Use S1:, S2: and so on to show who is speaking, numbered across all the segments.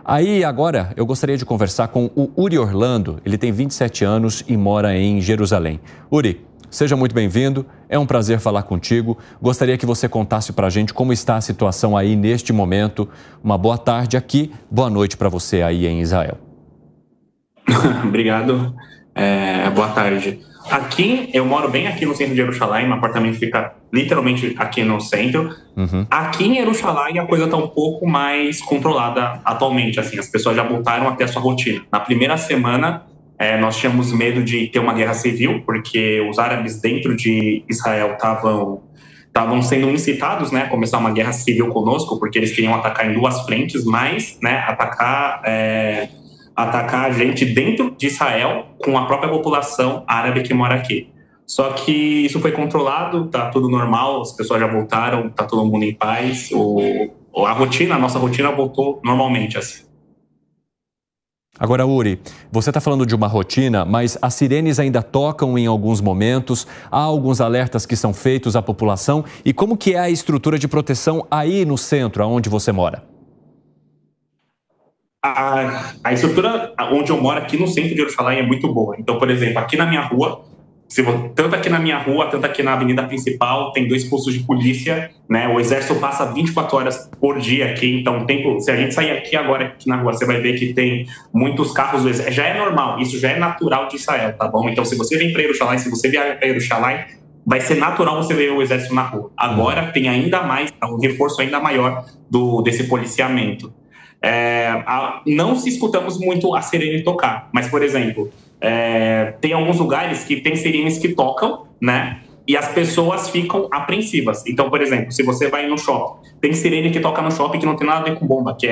S1: Aí, agora, eu gostaria de conversar com o Uri Orlando. Ele tem 27 anos e mora em Jerusalém. Uri, seja muito bem-vindo. É um prazer falar contigo. Gostaria que você contasse pra gente como está a situação aí neste momento. Uma boa tarde aqui, boa noite para você aí em Israel.
S2: Obrigado. Boa tarde. Aqui, eu moro bem aqui no centro de Jerusalém, meu apartamento fica literalmente aqui no centro. Aqui em Jerusalém a coisa está um pouco mais controlada atualmente, assim, as pessoas já voltaram até a sua rotina. Na primeira semana, nós tínhamos medo de ter uma guerra civil, porque os árabes dentro de Israel estavam sendo incitados, né, a começar uma guerra civil conosco, porque eles queriam atacar em duas frentes, mas, né, atacar a gente dentro de Israel com a própria população árabe que mora aqui. Só que isso foi controlado, tá tudo normal, as pessoas já voltaram, tá todo mundo em paz, a nossa rotina voltou normalmente, assim.
S1: Agora, Uri, você está falando de uma rotina, mas as sirenes ainda tocam em alguns momentos, há alguns alertas que são feitos à população. E como que é a estrutura de proteção aí no centro, onde você mora?
S2: A estrutura onde eu moro, aqui no centro de Jerusalém, é muito boa. Então, por exemplo, aqui na minha rua, tanto aqui na minha rua, tanto aqui na avenida principal, tem 2 postos de polícia, né? O exército passa 24 horas por dia aqui, então se a gente sair aqui agora, aqui na rua, você vai ver que tem muitos carros do exército. Já é normal, isso já é natural de Israel, tá bom? Então, se você vem para Jerusalém, se você vier para Jerusalém, vai ser natural você ver o exército na rua. Agora tem ainda mais, um reforço ainda maior desse policiamento. Não se escutamos muito a sirene tocar, mas, por exemplo, tem alguns lugares que tem sirenes que tocam, né? E as pessoas ficam apreensivas. Então, por exemplo, se você vai no shopping, tem sirene que toca no shopping que não tem nada a ver com bomba, que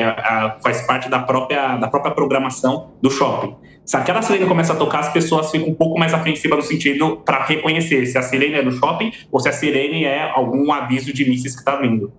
S2: faz parte da própria programação do shopping. Se aquela sirene começa a tocar, as pessoas ficam um pouco mais apreensivas no sentido para reconhecer se a sirene é do shopping ou se a sirene é algum aviso de mísseis que está vindo.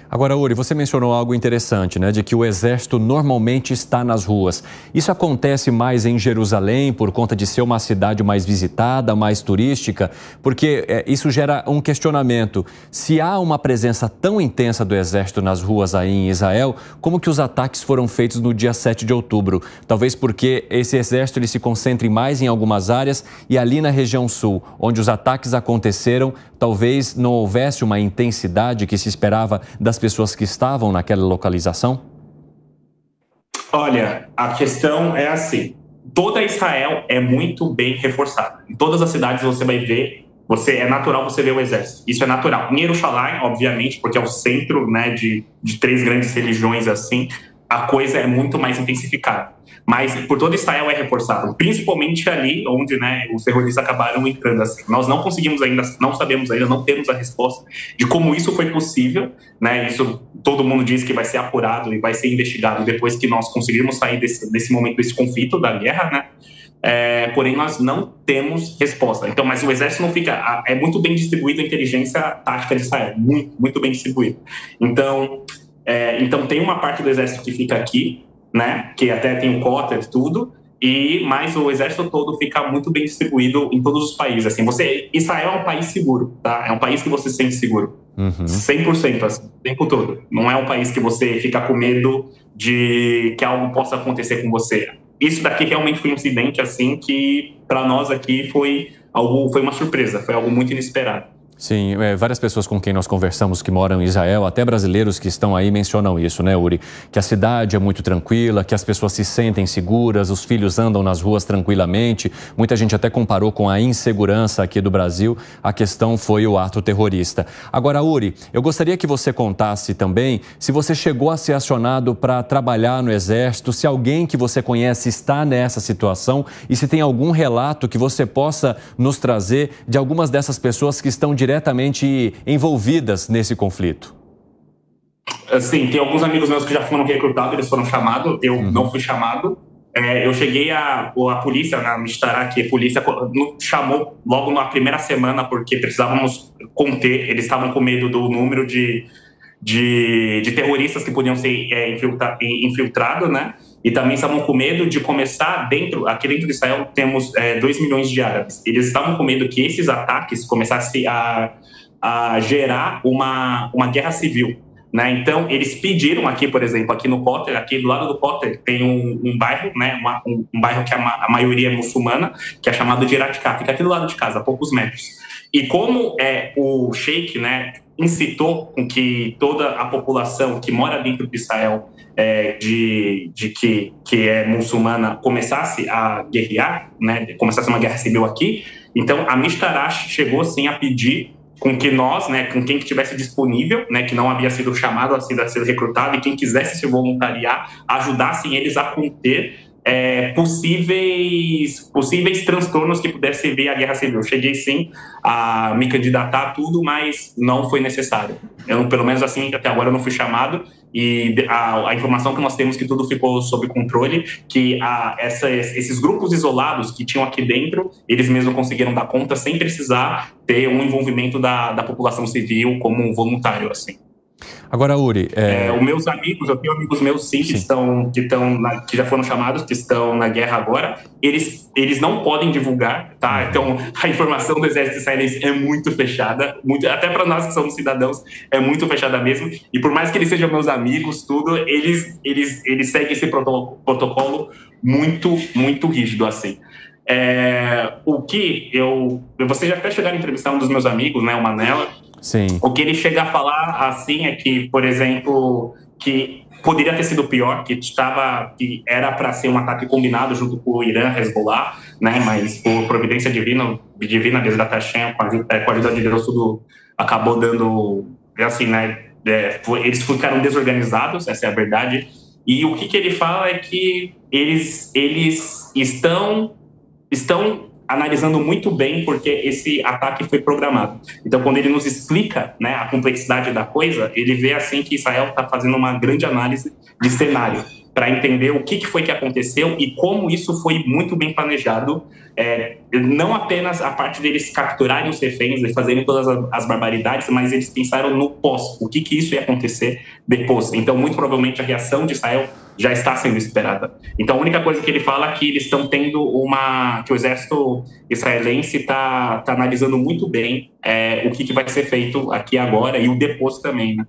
S1: Agora, Uri, você mencionou algo interessante, né? De que o exército normalmente está nas ruas. Isso acontece mais em Jerusalém por conta de ser uma cidade mais visitada, mais turística? Porque isso gera um questionamento. Se há uma presença tão intensa do exército nas ruas aí em Israel, como que os ataques foram feitos no dia 7 de outubro? Talvez porque esse exército ele se concentre mais em algumas áreas e ali na região sul, onde os ataques aconteceram, talvez não houvesse uma intensidade que se esperava das pessoas que estavam naquela localização?
S2: Olha, a questão é assim, toda Israel é muito bem reforçada. Em todas as cidades você vai ver, é natural você ver o exército. Isso é natural. Em Jerusalém, obviamente, porque é o centro, né, de 3 grandes religiões assim, a coisa é muito mais intensificada. Mas por todo Israel é reforçado, principalmente ali onde, né, os terroristas acabaram entrando. Assim. Nós não conseguimos ainda, não sabemos ainda, não temos a resposta de como isso foi possível. Né? Isso todo mundo diz que vai ser apurado e vai ser investigado depois que nós conseguirmos sair desse momento, desse conflito, da guerra, né? Porém, nós não temos resposta. Então, mas o exército não fica... É muito bem distribuído a inteligência tática de Israel, muito, muito bem distribuído. Então tem uma parte do exército que fica aqui, né, que até tem o cota e tudo, mas o exército todo fica muito bem distribuído em todos os países. Assim, Israel é um país seguro, tá? É um país que você se sente seguro. 100%, assim, o tempo todo. Não é um país que você fica com medo de que algo possa acontecer com você. Isso daqui realmente foi um incidente, assim, que para nós aqui foi uma surpresa, foi algo muito inesperado.
S1: Sim, várias pessoas com quem nós conversamos que moram em Israel, até brasileiros que estão aí, mencionam isso, né, Uri? Que a cidade é muito tranquila, que as pessoas se sentem seguras, os filhos andam nas ruas tranquilamente. Muita gente até comparou com a insegurança aqui do Brasil. A questão foi o ato terrorista. Agora, Uri, eu gostaria que você contasse também se você chegou a ser acionado para trabalhar no Exército, se alguém que você conhece está nessa situação e se tem algum relato que você possa nos trazer de algumas dessas pessoas que estão diretamente envolvidas nesse conflito.
S2: Sim, tem alguns amigos meus que já foram recrutados, eles foram chamados, eu não fui chamado. Eu cheguei a polícia, na Mistará, que a polícia chamou logo na primeira semana, porque precisávamos conter, eles estavam com medo do número de terroristas que podiam ser infiltrados, né? E também estavam com medo de começar aqui dentro de Israel temos 2 milhões de árabes. Eles estavam com medo que esses ataques começassem a gerar uma guerra civil, né? Então, eles pediram aqui, por exemplo, aqui no Kotel, aqui do lado do Kotel, tem um bairro, né? Um bairro que a maioria é muçulmana, que é chamado de Iratiká, fica aqui do lado de casa, a poucos metros. E como o sheik, né, incitou com que toda a população que mora dentro de Israel, que é muçulmana, começasse a guerrear, né, começasse uma guerra civil aqui, então a Mishnah chegou sim a pedir com que nós, né, com quem que estivesse disponível, né, que não havia sido chamado, assim, a ser recrutado, e quem quisesse se voluntariar, ajudassem eles a conter possíveis transtornos que pudessem vir à guerra civil. Cheguei sim a me candidatar a tudo, mas não foi necessário. Eu, pelo menos assim, até agora eu não fui chamado, e a informação que nós temos que tudo ficou sob controle, que esses grupos isolados que tinham aqui dentro, eles mesmos conseguiram dar conta sem precisar ter um envolvimento da população civil como um voluntário, assim.
S1: Agora, Uri...
S2: Os meus amigos, eu tenho amigos meus, sim, que já foram chamados, que estão na guerra agora, eles não podem divulgar, tá? Então, a informação do exército israelense é muito fechada, até para nós que somos cidadãos, é muito fechada mesmo, e por mais que eles sejam meus amigos, tudo, eles seguem esse protocolo muito, muito rígido, assim. Vocês já até chegaram a entrevistar um dos meus amigos, né, o Manela.
S1: Sim.
S2: O que ele chega a falar, assim, é que, por exemplo, que poderia ter sido pior, que era para ser um ataque combinado junto com o Irã, Hezbollah, né, mas por providência divina, Bezrat Hashem, com a ajuda de Deus, tudo acabou dando, assim, né, eles ficaram desorganizados, essa é a verdade. E o que ele fala é que eles estão analisando muito bem porque esse ataque foi programado. Então, quando ele nos explica, né, a complexidade da coisa, ele vê assim que Israel está fazendo uma grande análise de cenário para entender o que foi que aconteceu e como isso foi muito bem planejado. Não apenas a parte deles capturarem os reféns e fazerem todas as barbaridades, mas eles pensaram no pós, o que isso ia acontecer depois. Então, muito provavelmente, a reação de Israel já está sendo esperada. Então, a única coisa que ele fala é que eles estão tendo que o exército israelense está analisando muito bem o que vai ser feito aqui agora e o depois também, né?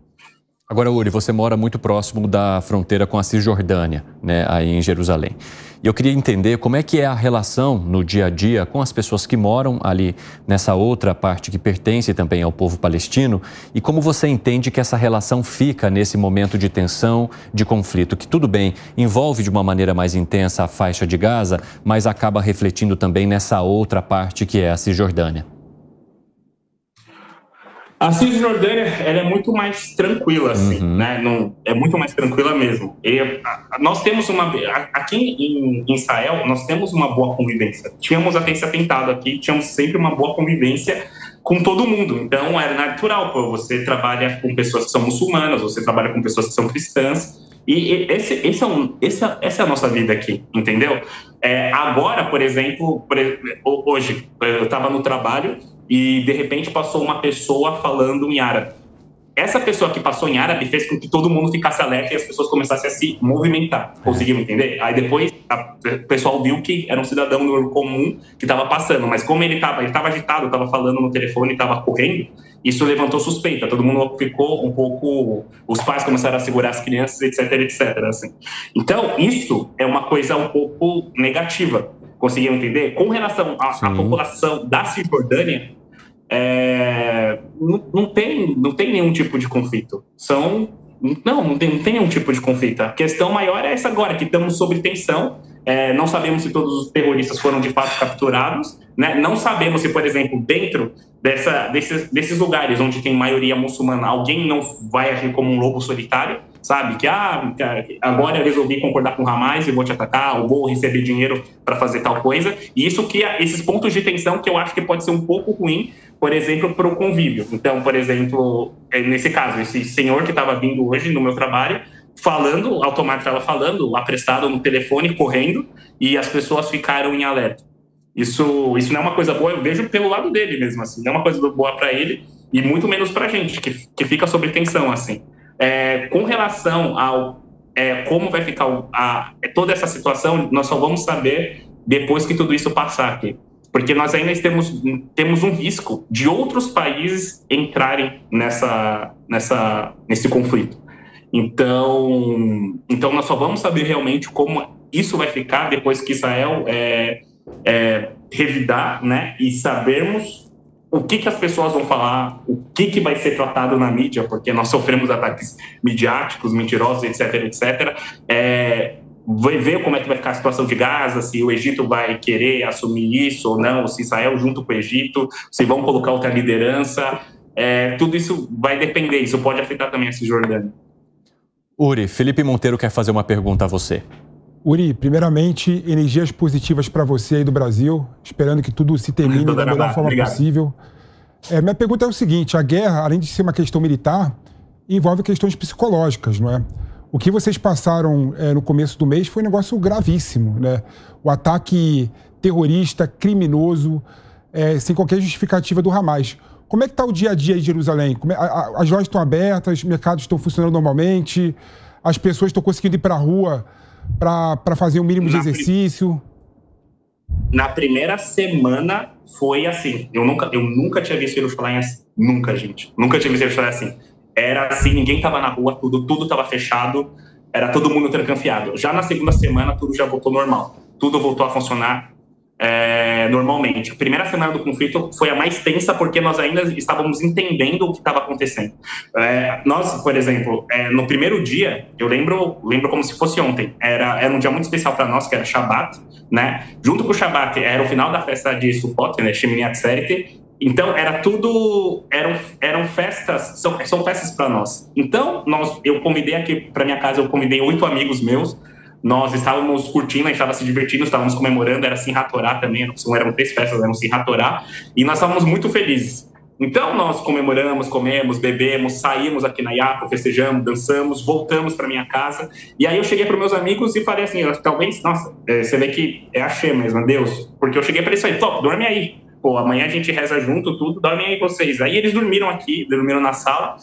S1: Agora, Uri, você mora muito próximo da fronteira com a Cisjordânia, né, aí em Jerusalém. E eu queria entender como é que é a relação no dia a dia com as pessoas que moram ali nessa outra parte que pertence também ao povo palestino e como você entende que essa relação fica nesse momento de tensão, de conflito, que tudo bem, envolve de uma maneira mais intensa a faixa de Gaza, mas acaba refletindo também nessa outra parte que é a Cisjordânia.
S2: A Cisjordânia, ela é muito mais tranquila, assim, né? É muito mais tranquila mesmo. Nós temos aqui em Israel, nós temos uma boa convivência. Tínhamos até esse atentado aqui, tínhamos sempre uma boa convivência com todo mundo. Então, era natural, você trabalha com pessoas que são muçulmanas, você trabalha com pessoas que são cristãs, e essa é a nossa vida aqui, entendeu? Agora, por exemplo, hoje, eu estava no trabalho, e de repente passou uma pessoa falando em árabe. Essa pessoa que passou em árabe fez com que todo mundo ficasse alerta e as pessoas começassem a se movimentar. Conseguiram entender? Aí depois o pessoal viu que era um cidadão comum que estava passando, mas como ele estava agitado, estava falando no telefone, estava correndo, isso levantou suspeita. Todo mundo ficou um pouco... Os pais começaram a segurar as crianças, etc, etc. Assim. Então, isso é uma coisa um pouco negativa. Conseguiram entender? Com relação à população da Cisjordânia, não tem nenhum tipo de conflito. Não tem nenhum tipo de conflito. A questão maior é essa agora, que estamos sob tensão. Não sabemos se todos os terroristas foram de fato capturados, né? Não sabemos se, por exemplo, dentro desses lugares onde tem maioria muçulmana, alguém não vai agir como um lobo solitário, sabe? Que agora eu resolvi concordar com o Hamas e vou te atacar, ou vou receber dinheiro para fazer tal coisa. E isso cria esses pontos de tensão que eu acho que pode ser um pouco ruim, por exemplo, para o convívio. Então, por exemplo, nesse caso, esse senhor que estava vindo hoje no meu trabalho, falando, automático estava falando, apressado no telefone, correndo, e as pessoas ficaram em alerta. Isso não é uma coisa boa, eu vejo pelo lado dele mesmo, assim, não é uma coisa boa para ele, e muito menos para a gente, que fica sob tensão, assim. Com relação ao como vai ficar toda essa situação, nós só vamos saber depois que tudo isso passar aqui. Porque nós ainda temos um risco de outros países entrarem nesse conflito. Então nós só vamos saber realmente como isso vai ficar depois que Israel revidar, né, e sabermos o que as pessoas vão falar, o que vai ser tratado na mídia, porque nós sofremos ataques midiáticos, mentirosos, etc. Vai ver como é que vai ficar a situação de Gaza, se o Egito vai querer assumir isso ou não, se Israel junto com o Egito, se vão colocar outra liderança. Tudo isso vai depender, isso pode afetar também a Cisjordânia.
S1: Uri, Felipe Monteiro quer fazer uma pergunta a você.
S3: Uri, primeiramente, energias positivas para você aí do Brasil, esperando que tudo se termine da melhor forma possível. Minha pergunta é o seguinte, a guerra, além de ser uma questão militar, envolve questões psicológicas, não é? O que vocês passaram no começo do mês foi um negócio gravíssimo, né? O ataque terrorista, criminoso, sem qualquer justificativa do Hamas. Como é que está o dia a dia em Jerusalém? As lojas estão abertas, os mercados estão funcionando normalmente, as pessoas estão conseguindo ir para a rua para fazer o mínimo de exercício?
S2: Na primeira semana foi assim. Eu nunca tinha visto Jerusalém assim. Nunca, gente. Nunca tinha visto Jerusalém assim. Era assim, ninguém estava na rua, tudo estava fechado, era todo mundo trancanfiado. Já na segunda semana, tudo já voltou normal. Tudo voltou a funcionar normalmente. A primeira semana do conflito foi a mais tensa porque nós ainda estávamos entendendo o que estava acontecendo. Nós, por exemplo, no primeiro dia, eu lembro como se fosse ontem, era um dia muito especial para nós, que era Shabbat, né? Junto com o Shabbat, era o final da festa de Sukkot, né? Shemini Atzeret. Então, eram festas, são festas para nós. Então, eu convidei aqui para minha casa, eu convidei 8 amigos meus. Nós estávamos curtindo, a gente estava se divertindo, estávamos comemorando, era Simchat Torah também, eram 3 festas, eram Simchat Torah, e nós estávamos muito felizes. Então, nós comemoramos, comemos, bebemos, saímos aqui na Yapo, festejamos, dançamos, voltamos para minha casa, e aí eu cheguei para meus amigos e falei assim, talvez, nossa, você vê que é Hashem mesmo, Deus, porque eu cheguei para eles e falei, top, dorme aí, pô, amanhã a gente reza junto, tudo, dormem aí vocês. Aí eles dormiram aqui, dormiram na sala,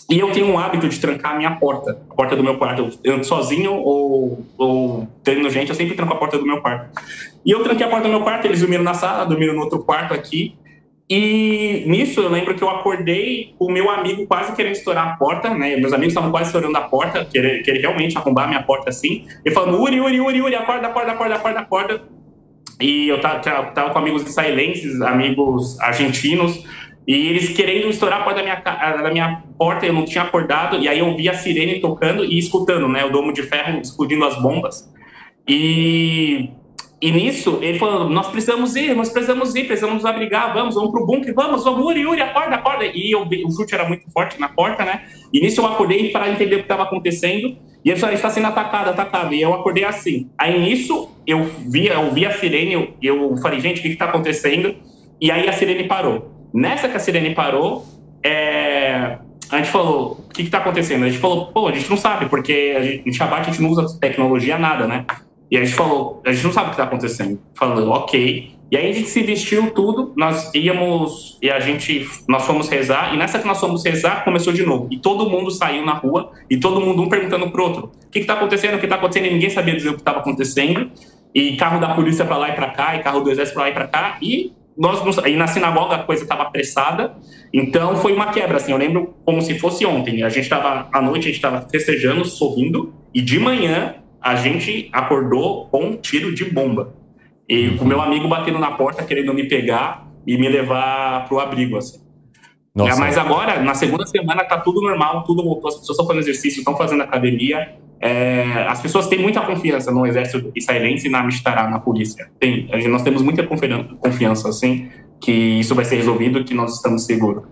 S2: e eu tenho um hábito de trancar a porta do meu quarto. Eu ando sozinho ou tendo gente, eu sempre tranco a porta do meu quarto. E eu tranquei a porta do meu quarto, eles dormiram na sala, dormiram no outro quarto aqui. E nisso eu lembro que eu acordei com o meu amigo quase querendo estourar a porta, né? Meus amigos estavam quase estourando a porta, querendo realmente arrombar a minha porta assim. E falando, Uri, acorda. E eu tava com amigos israelenses, amigos argentinos, e eles querendo estourar a porta da minha porta, eu não tinha acordado, e aí eu vi a sirene tocando e escutando, né, o domo de ferro explodindo as bombas. E nisso, ele falou, nós precisamos nos abrigar, vamos pro bunker, vamos, Uri, acorda. E o chute era muito forte na porta, né, e nisso eu acordei para entender o que estava acontecendo, e ele falou, a gente está sendo atacado, e eu acordei assim. Aí nisso, eu vi a sirene, eu falei, gente, o que está acontecendo? E aí a sirene parou. Nessa que a sirene parou, a gente falou, o que está acontecendo? A gente falou, pô, a gente não sabe, porque em Shabbat a gente não usa tecnologia, nada, né? E a gente falou, a gente não sabe o que está acontecendo. Falou, ok. E aí a gente se vestiu tudo, nós fomos rezar, e nessa que nós fomos rezar, começou de novo. E todo mundo saiu na rua, e todo mundo um perguntando pro outro, o que está acontecendo, e ninguém sabia dizer o que estava acontecendo. E carro da polícia para lá e para cá, e carro do exército para lá e para cá, e na sinagoga a coisa estava apressada, então foi uma quebra, assim, eu lembro como se fosse ontem, à noite a gente estava festejando, sorrindo, e de manhã a gente acordou com um tiro de bomba, e o meu amigo batendo na porta, querendo me pegar e me levar pro abrigo, assim.
S1: Nossa.
S2: Mas agora, na segunda semana, tá tudo normal, tudo voltou, as pessoas estão fazendo exercício, estão fazendo academia, as pessoas têm muita confiança no exército israelense e na Mistará, na polícia. Nós temos muita confiança, assim, que isso vai ser resolvido e que nós estamos seguros.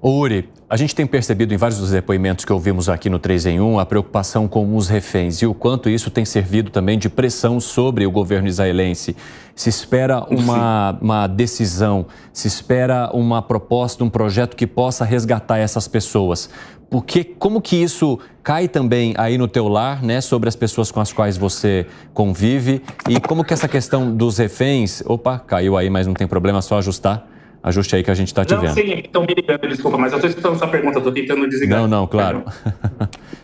S1: Uri, a gente tem percebido em vários dos depoimentos que ouvimos aqui no 3 em 1 a preocupação com os reféns e o quanto isso tem servido também de pressão sobre o governo israelense. Se espera uma decisão, se espera uma proposta, um projeto que possa resgatar essas pessoas. Porque como que isso cai também aí no teu lar, né, sobre as pessoas com as quais você convive e como que essa questão dos reféns... Opa, caiu aí, mas não tem problema, só ajustar. Ajuste aí que a gente está te vendo.
S2: Não, sim, estão me ligando, desculpa, mas eu estou escutando sua pergunta, estou tentando desligar.
S1: Não, claro.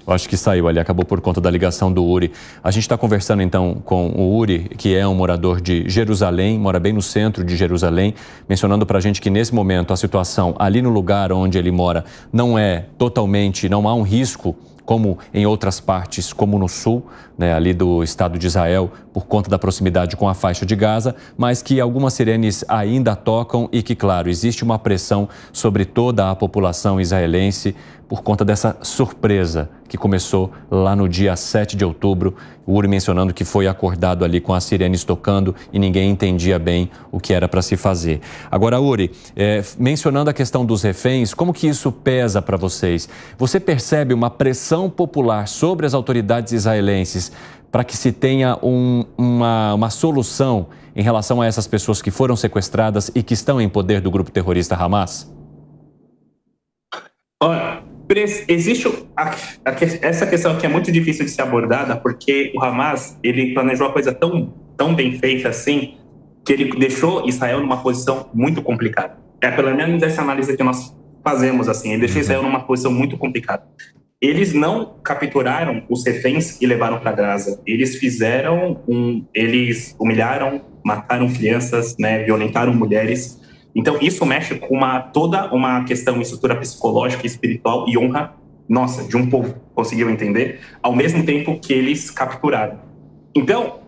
S1: Eu acho que saiu ali, acabou por conta da ligação do Uri. A gente está conversando então com o Uri, que é um morador de Jerusalém, mora bem no centro de Jerusalém, mencionando para a gente que nesse momento a situação ali no lugar onde ele mora não há um risco como em outras partes, como no sul, né, ali do Estado de Israel, por conta da proximidade com a faixa de Gaza, mas que algumas sirenes ainda tocam e que, claro, existe uma pressão sobre toda a população israelense por conta dessa surpresa que começou lá no dia 7 de outubro, o Uri mencionando que foi acordado ali com as sirenes tocando e ninguém entendia bem o que era para se fazer. Agora, Uri, mencionando a questão dos reféns, como que isso pesa para vocês? Você percebe uma pressão popular sobre as autoridades israelenses para que se tenha uma solução em relação a essas pessoas que foram sequestradas e que estão em poder do grupo terrorista Hamas?
S2: Olha, existe essa questão que é muito difícil de ser abordada, porque o Hamas, ele planejou uma coisa tão bem feita assim, que ele deixou Israel numa posição muito complicada. Pelo menos essa análise que nós fazemos, assim, ele deixou Israel numa posição muito complicada. Eles não capturaram os reféns e levaram para Gaza. Eles eles humilharam, mataram crianças, né, violentaram mulheres. Então, isso mexe com toda uma questão de estrutura psicológica, espiritual e honra, nossa, de um povo, conseguiu entender? Ao mesmo tempo que eles capturaram. Então,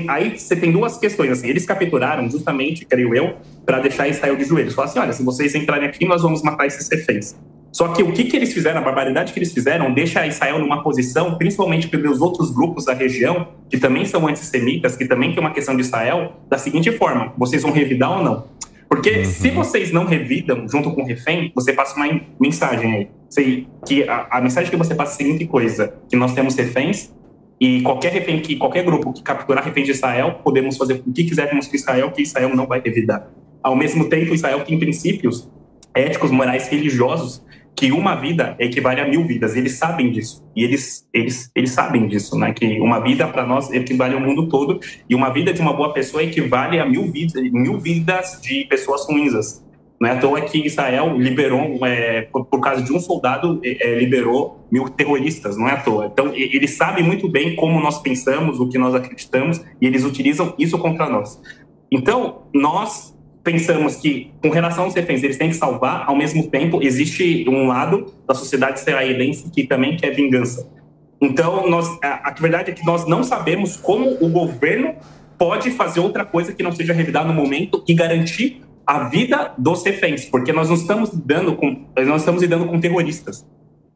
S2: aí você tem duas questões, assim, eles capturaram justamente, creio eu, para deixar Israel de joelhos. Falaram assim, olha, se vocês entrarem aqui, nós vamos matar esses reféns. Só que o que eles fizeram, a barbaridade que eles fizeram, deixa Israel numa posição, principalmente pelos outros grupos da região, que também são antissemitas, que também tem uma questão de Israel, da seguinte forma, vocês vão revidar ou não? Porque se vocês não revidam junto com o refém, você passa uma mensagem aí. Que a mensagem que você passa é a seguinte coisa, que nós temos reféns e qualquer grupo que capturar reféns de Israel, podemos fazer o que quisermos com Israel, que Israel não vai revidar. Ao mesmo tempo, Israel tem princípios éticos, morais, religiosos, que uma vida equivale a 1000 vidas. Eles sabem disso. E eles sabem disso, né? Que uma vida para nós equivale ao mundo todo e uma vida de uma boa pessoa equivale a 1000 vidas de pessoas ruins. Não é à toa que Israel liberou, por causa de um soldado, liberou 1000 terroristas. Não é à toa. Então, eles sabem muito bem como nós pensamos, o que nós acreditamos e eles utilizam isso contra nós. Então, nós pensamos que, com relação aos reféns, eles têm que salvar, ao mesmo tempo, existe um lado da sociedade israelense que também quer vingança. Então, a verdade é que nós não sabemos como o governo pode fazer outra coisa que não seja revidar no momento e garantir a vida dos reféns, porque nós não estamos lidando com terroristas.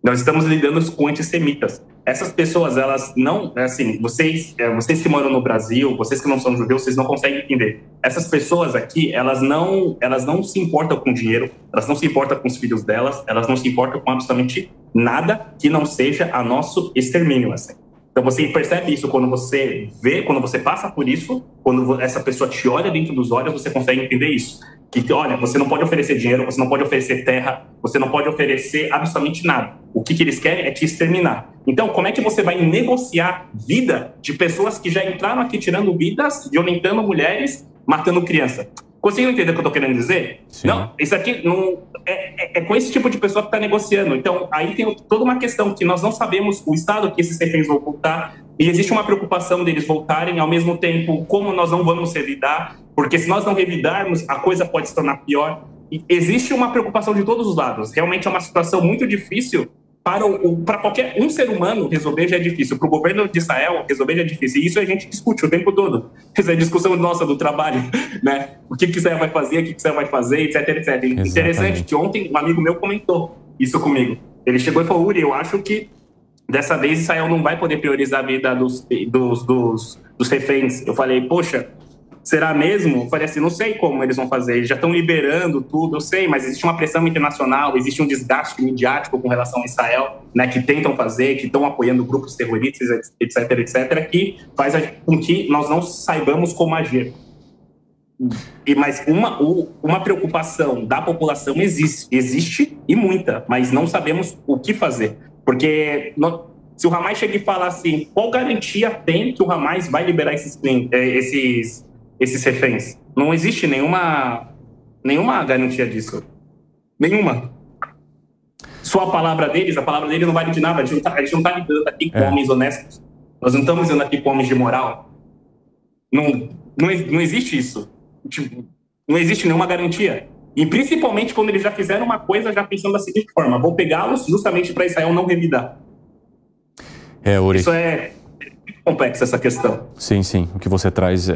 S2: Nós estamos lidando com antissemitas. Essas pessoas, elas não... Assim, vocês que moram no Brasil, vocês que não são judeus, vocês não conseguem entender. Essas pessoas aqui, elas não se importam com dinheiro, elas não se importam com os filhos delas, elas não se importam com absolutamente nada que não seja a nosso extermínio, assim. Então, você percebe isso quando você vê, quando você passa por isso, quando essa pessoa te olha dentro dos olhos, você consegue entender isso. Que, olha, você não pode oferecer dinheiro, você não pode oferecer terra, você não pode oferecer absolutamente nada. O que eles querem é te exterminar. Então, como é que você vai negociar vida de pessoas que já entraram aqui tirando vidas, violentando mulheres, matando criança? Conseguiram entender o que eu estou querendo dizer?
S1: Sim.
S2: Não, isso aqui não é com esse tipo de pessoa que está negociando. Então, aí tem toda uma questão que nós não sabemos o estado que esses reféns vão voltar, e existe uma preocupação deles voltarem, ao mesmo tempo, como nós não vamos revidar, porque se nós não revidarmos, a coisa pode se tornar pior. E existe uma preocupação de todos os lados. Realmente é uma situação muito difícil para qualquer ser humano resolver já é difícil. Para o governo de Israel resolver já é difícil. E isso a gente discute o tempo todo. Essa é a discussão nossa do trabalho, né? O que Israel vai fazer, o que Israel vai fazer, etc, etc. Exatamente. Interessante que ontem um amigo meu comentou isso comigo. Ele chegou e falou, Uri, eu acho que dessa vez Israel não vai poder priorizar a vida dos reféns. Eu falei, poxa, será mesmo? Eu falei assim, não sei como eles vão fazer, eles já estão liberando tudo, eu sei, mas existe uma pressão internacional, existe um desgaste midiático com relação a Israel, né, que tentam fazer, que estão apoiando grupos terroristas, etc, etc, que faz com que nós não saibamos como agir. Mas uma preocupação da população existe e muita, mas não sabemos o que fazer. Porque se o Hamas chega e fala assim, qual garantia tem que o Hamas vai liberar esses reféns? Não existe nenhuma garantia disso. Nenhuma. Só a palavra deles não vale de nada. A gente não está lidando aqui com homens honestos. Nós não estamos lidando aqui com homens de moral. Não existe isso. Tipo, não existe nenhuma garantia. E principalmente quando eles já fizeram uma coisa já pensando da seguinte forma, vou pegá-los justamente para Israel não revidar.
S1: Uri.
S2: Isso é complexa essa questão.
S1: Sim, sim. O que você traz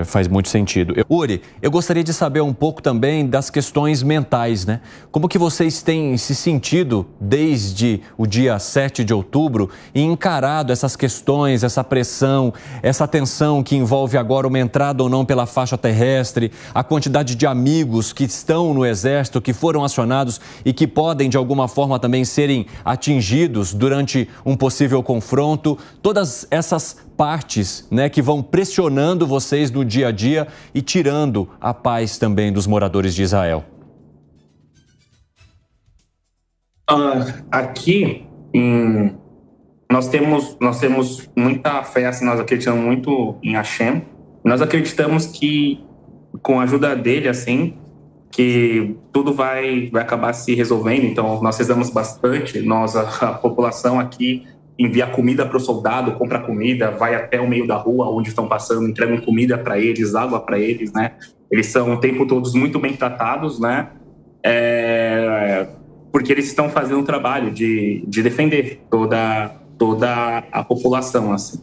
S1: faz muito sentido. Uri, eu gostaria de saber um pouco também das questões mentais, né? Como que vocês têm se sentido desde o dia 7 de outubro e encarado essas questões, essa pressão, essa tensão que envolve agora uma entrada ou não pela faixa terrestre, a quantidade de amigos que estão no Exército, que foram acionados e que podem, de alguma forma, também serem atingidos durante um possível confronto, todas essas partes, né, que vão pressionando vocês no dia a dia e tirando a paz também dos moradores de Israel?
S2: Aqui, nós temos muita fé, assim, nós acreditamos muito em Hashem. Nós acreditamos que, com a ajuda dele, assim, que tudo vai acabar se resolvendo. Então, nós rezamos bastante. A população aqui envia comida para o soldado, compra comida, vai até o meio da rua onde estão passando, entregam comida para eles, água para eles, né? Eles são o tempo todo muito bem tratados, né? Porque eles estão fazendo um trabalho de defender toda a população, assim.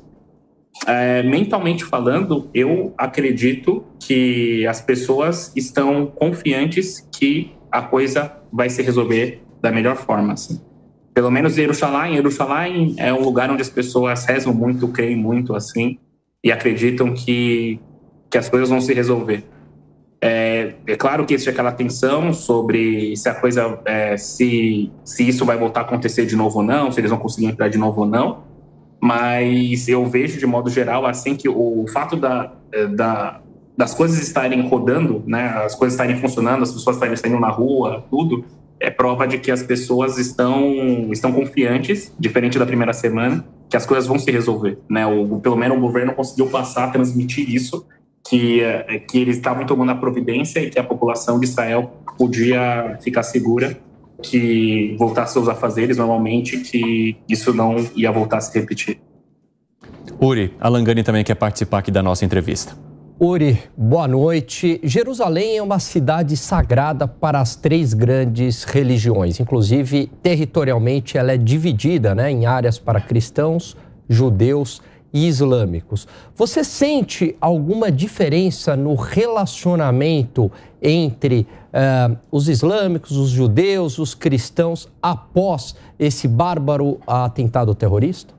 S2: Mentalmente falando, eu acredito que as pessoas estão confiantes que a coisa vai se resolver da melhor forma, assim. Pelo menos Jerusalém é um lugar onde as pessoas rezam muito, creem muito, assim, e acreditam que as coisas vão se resolver. É claro que existe aquela tensão sobre se a coisa, se isso vai voltar a acontecer de novo ou não, se eles vão conseguir entrar de novo ou não, mas eu vejo, de modo geral, assim, que o fato das coisas estarem rodando, né, as coisas estarem funcionando, as pessoas estarem saindo na rua, tudo, é prova de que as pessoas estão confiantes, diferente da primeira semana, que as coisas vão se resolver, né? Pelo menos o governo conseguiu transmitir isso, que eles estavam tomando a providência e que a população de Israel podia ficar segura que voltar seus afazeres normalmente, que isso não ia voltar a se repetir.
S1: Uri, a Langani também quer participar aqui da nossa entrevista.
S4: Uri, boa noite. Jerusalém é uma cidade sagrada para as 3 grandes religiões. Inclusive, territorialmente, ela é dividida, né, em áreas para cristãos, judeus e islâmicos. Você sente alguma diferença no relacionamento entre os islâmicos, os judeus, os cristãos, após esse bárbaro atentado terrorista?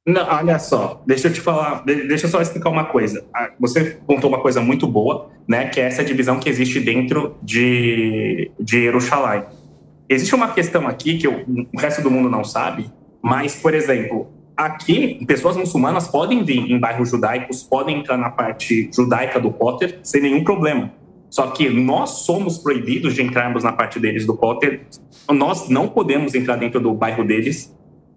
S2: Não, olha só, deixa eu só explicar uma coisa. Você contou uma coisa muito boa, né, que é essa divisão que existe dentro de Jerusalém. Existe uma questão aqui que o resto do mundo não sabe, mas, por exemplo, aqui, pessoas muçulmanas podem vir em bairros judaicos, podem entrar na parte judaica do Kotel sem nenhum problema. Só que nós somos proibidos de entrarmos na parte deles do Kotel. Nós não podemos entrar dentro do bairro deles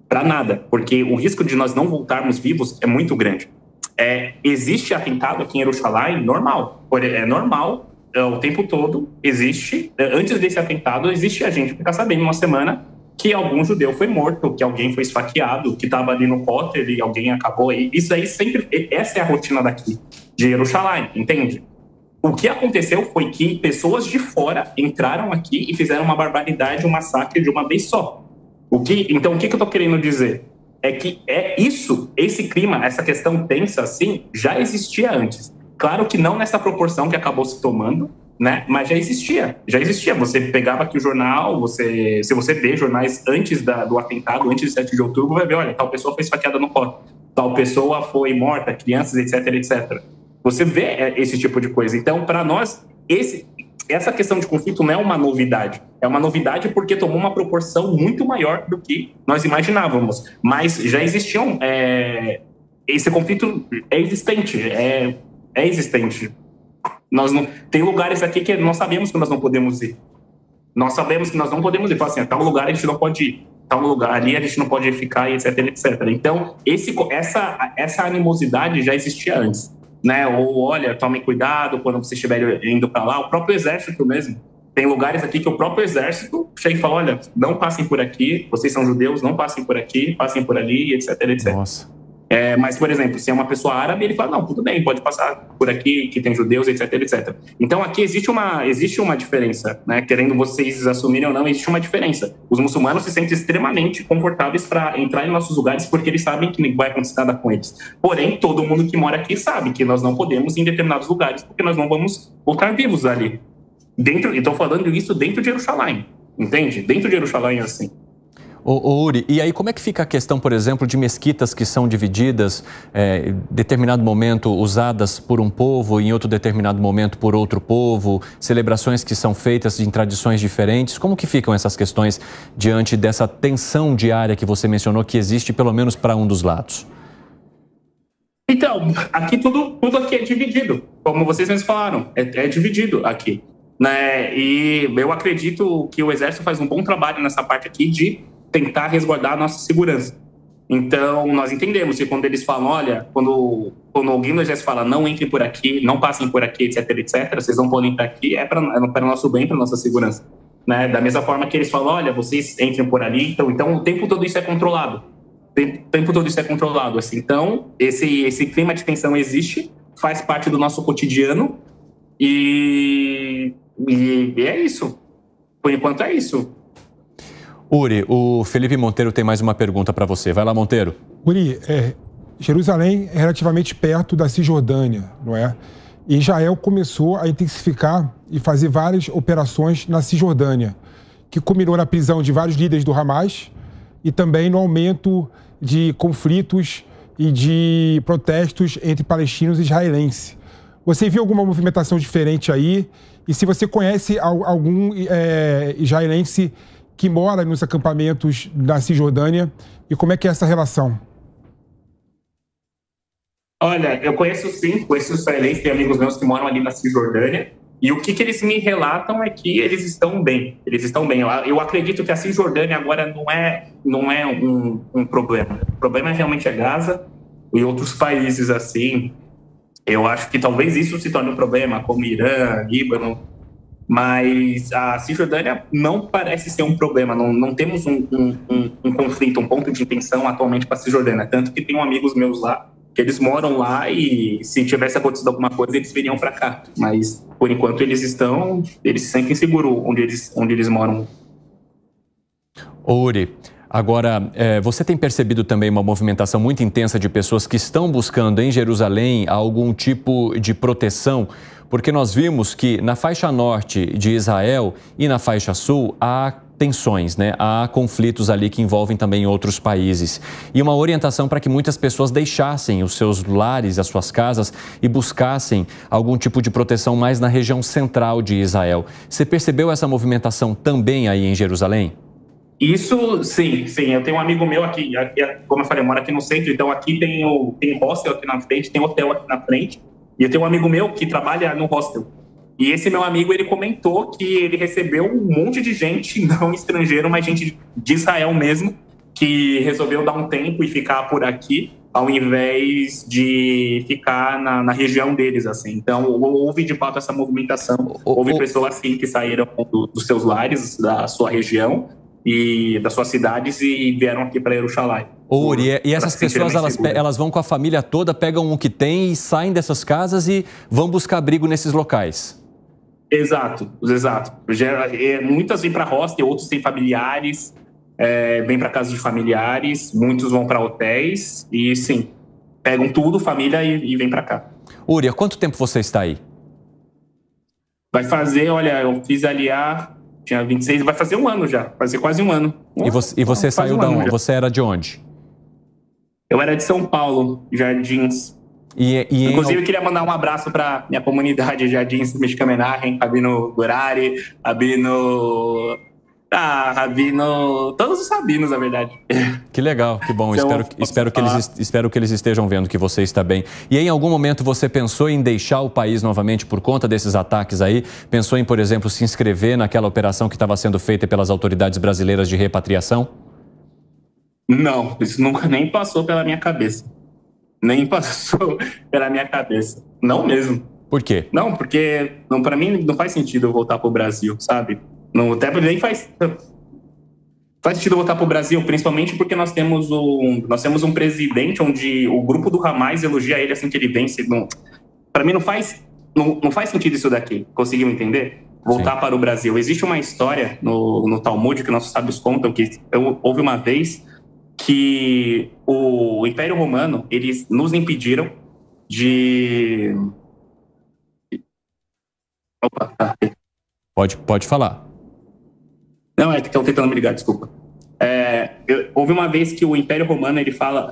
S2: para nada, porque o risco de nós não voltarmos vivos é muito grande. Existe atentado aqui em Jerusalém, normal. É normal, o tempo todo existe. Antes desse atentado, existe a gente ficar sabendo uma semana que algum judeu foi morto, que alguém foi esfaqueado, que estava ali no Kotel e alguém acabou. Isso aí sempre, essa é a rotina daqui, de Jerusalém, entende? O que aconteceu foi que pessoas de fora entraram aqui e fizeram uma barbaridade, um massacre de uma vez só. Então, o que eu estou querendo dizer? É que esse clima, essa questão tensa, assim, já existia antes. Claro que não nessa proporção que acabou se tomando, né? Mas já existia. Você pegava aqui o jornal, se você vê jornais antes do atentado, antes de 7 de outubro, vai ver, olha, tal pessoa foi esfaqueada no Kotel, tal pessoa foi morta, crianças, etc, etc. Você vê esse tipo de coisa. Então, para nós, essa questão de conflito não é uma novidade. É uma novidade porque tomou uma proporção muito maior do que nós imaginávamos. Mas já existiam... esse conflito é existente. É existente. Tem lugares aqui que nós sabemos que nós não podemos ir. Nós sabemos que nós não podemos ir. Fala assim, tal lugar a gente não pode ir. Tal lugar ali a gente não pode ficar, etc, etc. Então, essa animosidade já existia antes. Né? Ou, olha, tomem cuidado quando você estiver indo para lá. O próprio exército mesmo. Tem lugares aqui que o próprio exército chega e fala, olha, não passem por aqui, vocês são judeus, não passem por aqui, passem por ali, etc, etc.
S1: Nossa.
S2: Mas, por exemplo, se é uma pessoa árabe, ele fala, não, tudo bem, pode passar por aqui, que tem judeus, etc, etc. Então, aqui existe uma diferença, né? Querendo vocês assumirem ou não, existe uma diferença. Os muçulmanos se sentem extremamente confortáveis para entrar em nossos lugares porque eles sabem que não vai acontecer nada com eles. Porém, todo mundo que mora aqui sabe que nós não podemos ir em determinados lugares porque nós não vamos voltar vivos ali. Estou falando isso dentro de Jerusalém, entende? Dentro de Jerusalém, assim.
S1: Ô Uri, e aí como é que fica a questão, por exemplo, de mesquitas que são divididas, em determinado momento usadas por um povo, em outro determinado momento por outro povo, celebrações que são feitas em tradições diferentes? Como que ficam essas questões diante dessa tensão diária que você mencionou que existe pelo menos para um dos lados?
S2: Então, aqui tudo aqui é dividido, como vocês mesmos falaram, é dividido aqui, né? E eu acredito que o Exército faz um bom trabalho nessa parte aqui de tentar resguardar a nossa segurança. Então, nós entendemos que quando eles falam, olha, quando alguém do Exército fala, não entrem por aqui, não passem por aqui, etc, etc, vocês não podem entrar aqui, é para o nosso bem, para a nossa segurança. Né? Da mesma forma que eles falam, olha, vocês entrem por ali, então o tempo todo isso é controlado. O tempo todo isso é controlado. Assim. Então, esse clima de tensão existe, faz parte do nosso cotidiano e é isso. Por enquanto é isso.
S1: Uri, o Felipe Monteiro tem mais uma pergunta para você. Vai lá, Monteiro.
S3: Uri, Jerusalém é relativamente perto da Cisjordânia, não é? E Israel começou a intensificar e fazer várias operações na Cisjordânia, que culminou na prisão de vários líderes do Hamas e também no aumento de conflitos e de protestos entre palestinos e israelenses. Você viu alguma movimentação diferente aí? E se você conhece algum israelense que mora nos acampamentos da Cisjordânia, e como é que é essa relação?
S2: Olha, eu conheço israelenses, tem amigos meus que moram ali na Cisjordânia, e o que eles me relatam é que eles estão bem. Eles estão bem. Eu acredito que a Cisjordânia agora não é um problema. O problema realmente é Gaza e outros países assim. Eu acho que talvez isso se torne um problema, como Irã, Líbano. Mas a Cisjordânia não parece ser um problema, não temos um conflito, um ponto de tensão atualmente com a Cisjordânia, tanto que tenho amigos meus lá, que eles moram lá e se tivesse acontecido alguma coisa, eles viriam para cá, mas por enquanto eles se sentem seguros onde eles moram.
S1: Uri, agora, você tem percebido também uma movimentação muito intensa de pessoas que estão buscando em Jerusalém algum tipo de proteção? Porque nós vimos que na faixa norte de Israel e na faixa sul há tensões, né? Há conflitos ali que envolvem também outros países. E uma orientação para que muitas pessoas deixassem os seus lares, as suas casas e buscassem algum tipo de proteção mais na região central de Israel. Você percebeu essa movimentação também aí em Jerusalém?
S2: Isso, sim. Eu tenho um amigo meu aqui, como eu falei, eu moro aqui no centro, então aqui tem hostel aqui na frente, tem hotel aqui na frente. E eu tenho um amigo meu que trabalha no hostel. E esse meu amigo, ele comentou que ele recebeu um monte de gente, não estrangeiro, mas gente de Israel mesmo, que resolveu dar um tempo e ficar por aqui, ao invés de ficar na região deles, assim. Então, houve de fato essa movimentação. Houve pessoas, assim, que saíram dos seus lares, da sua região e das suas cidades e vieram aqui para Jerusalém.
S1: Uri, e essas pessoas, elas vão com a família toda, pegam o que tem e saem dessas casas e vão buscar abrigo nesses locais?
S2: Exato. Muitas vêm para hostel, outros têm familiares, vêm para casa de familiares, muitos vão para hotéis e, sim, pegam tudo, família e vêm para cá.
S1: Uri, há quanto tempo você está aí?
S2: Vai fazer, olha, eu fiz aliar, tinha 26, vai fazer um ano já, vai fazer quase um ano.
S1: E você saiu da onde? Você era de onde?
S2: Eu era de São Paulo, Jardins. Inclusive, eu queria mandar um abraço para minha comunidade Jardins Mexicamenagem, Rabino Gurari, Rabino... todos os rabinos, na verdade.
S1: Que legal, que bom. Espero que eles estejam vendo que você está bem. E em algum momento você pensou em deixar o país novamente por conta desses ataques aí? Pensou em, por exemplo, se inscrever naquela operação que estava sendo feita pelas autoridades brasileiras de repatriação?
S2: Não, isso nunca nem passou pela minha cabeça. Não mesmo.
S1: Por quê?
S2: Não, porque para mim não faz sentido eu voltar para o Brasil, sabe? Até nem faz... faz sentido voltar para o Brasil, principalmente porque nós temos um presidente onde o grupo do Hamas elogia ele assim que ele vence. Para mim não faz sentido isso daqui. Conseguiu entender? Voltar Sim. para o Brasil. Existe uma história no Talmud que nossos sábios contam que houve uma vez que o Império Romano, eles nos impediram de... Opa, tá.
S1: Pode falar.
S2: Não, é que estão tentando me ligar, desculpa. Houve uma vez que o Império Romano,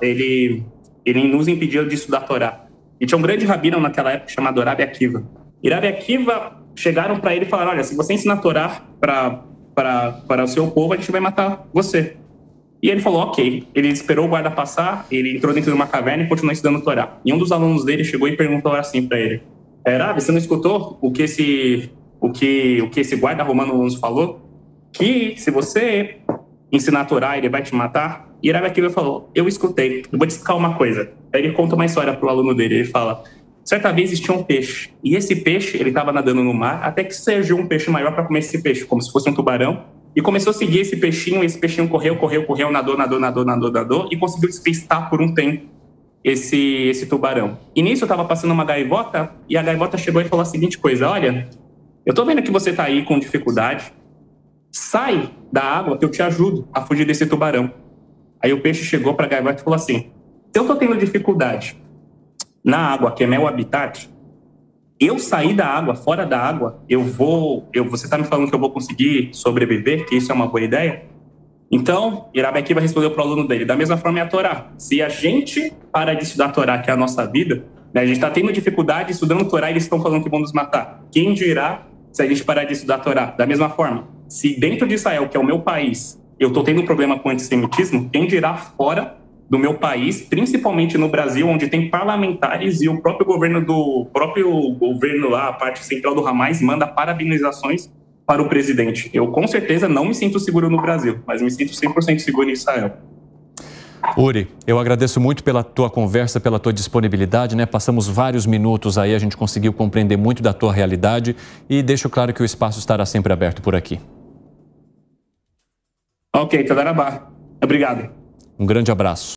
S2: ele nos impediu de estudar a Torá. E tinha um grande rabino naquela época chamado Rabi Akiva. E Rabi Akiva chegaram para ele e falaram, olha, se você ensinar a Torá para o seu povo, a gente vai matar você. E ele falou, ok. Ele esperou o guarda passar, ele entrou dentro de uma caverna e continuou estudando a Torá. E um dos alunos dele chegou e perguntou assim para ele, Rabi, você não escutou o que esse guarda romano nos falou? Que se você ensinar a Torá, ele vai te matar? E Rabi Akiva falou, eu escutei, eu vou te explicar uma coisa. Aí ele conta uma história para o aluno dele, ele fala, certa vez existia um peixe, e esse peixe, ele estava nadando no mar, até que surgiu um peixe maior para comer esse peixe, como se fosse um tubarão, e começou a seguir esse peixinho correu, nadou, e conseguiu despistar por um tempo esse tubarão. E nisso estava passando uma gaivota, e a gaivota chegou e falou a seguinte coisa, olha, eu tô vendo que você tá aí com dificuldade, sai da água que eu te ajudo a fugir desse tubarão. Aí o peixe chegou para a gaivota e falou assim, se eu tô tendo dificuldade na água, que é meu habitat, eu sair da água, fora da água, você tá me falando que eu vou conseguir sobreviver, que isso é uma boa ideia? Então, Rabi Akiva respondeu para o aluno dele, da mesma forma é a Torá. Se a gente para de estudar a Torá, que é a nossa vida, né, a gente está tendo dificuldade estudando a Torá e eles estão falando que vão nos matar. Quem dirá se a gente parar de estudar a Torá? Da mesma forma, se dentro de Israel, que é o meu país, eu estou tendo um problema com antissemitismo, quem dirá fora do meu país, principalmente no Brasil, onde tem parlamentares e o próprio governo lá, a parte central do Hamas, manda parabenizações para o presidente. Eu, com certeza, não me sinto seguro no Brasil, mas me sinto 100% seguro em Israel.
S1: Uri, eu agradeço muito pela tua conversa, pela tua disponibilidade, né? Passamos vários minutos aí, a gente conseguiu compreender muito da tua realidade e deixo claro que o espaço estará sempre aberto por aqui.
S2: Ok, Tadarabá. Obrigado.
S1: Um grande abraço.